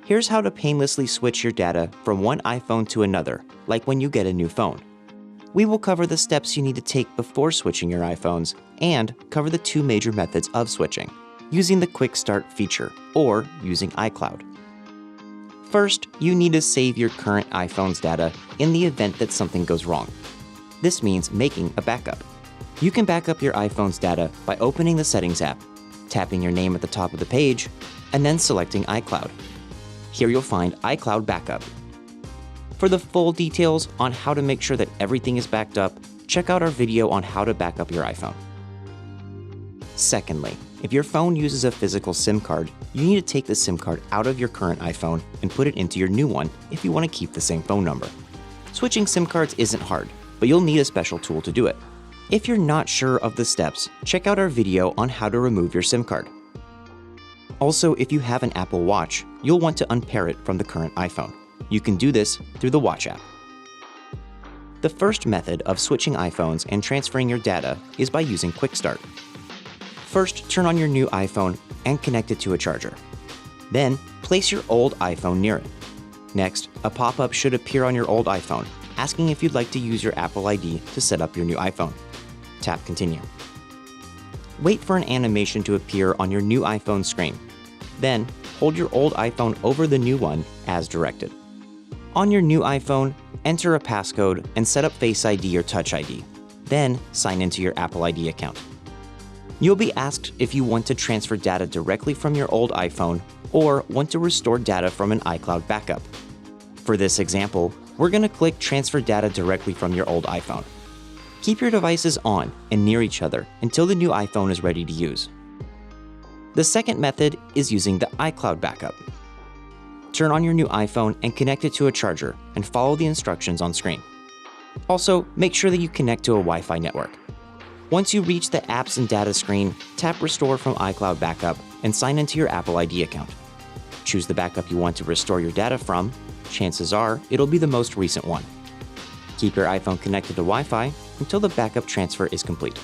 Here's how to painlessly switch your data from one iPhone to another, like when you get a new phone. We will cover the steps you need to take before switching your iPhones and cover the two major methods of switching, using the Quick Start feature or using iCloud. First, you need to save your current iPhone's data in the event that something goes wrong. This means making a backup. You can back up your iPhone's data by opening the Settings app, tapping your name at the top of the page, and then selecting iCloud. Here you'll find iCloud Backup. For the full details on how to make sure that everything is backed up, check out our video on how to back up your iPhone. Secondly, if your phone uses a physical SIM card, you need to take the SIM card out of your current iPhone and put it into your new one if you want to keep the same phone number. Switching SIM cards isn't hard, but you'll need a special tool to do it. If you're not sure of the steps, check out our video on how to remove your SIM card. Also, if you have an Apple Watch, you'll want to unpair it from the current iPhone. You can do this through the Watch app. The first method of switching iPhones and transferring your data is by using Quick Start. First, turn on your new iPhone and connect it to a charger. Then, place your old iPhone near it. Next, a pop-up should appear on your old iPhone, asking if you'd like to use your Apple ID to set up your new iPhone. Tap Continue. Wait for an animation to appear on your new iPhone screen. Then, hold your old iPhone over the new one as directed. On your new iPhone, enter a passcode and set up Face ID or Touch ID. Then, sign into your Apple ID account. You'll be asked if you want to transfer data directly from your old iPhone or want to restore data from an iCloud backup. For this example, we're going to click Transfer Data directly from your old iPhone. Keep your devices on and near each other until the new iPhone is ready to use. The second method is using the iCloud backup. Turn on your new iPhone and connect it to a charger and follow the instructions on screen. Also, make sure that you connect to a Wi-Fi network. Once you reach the Apps and Data screen, tap Restore from iCloud Backup and sign into your Apple ID account. Choose the backup you want to restore your data from. Chances are it'll be the most recent one. Keep your iPhone connected to Wi-Fi until the backup transfer is complete.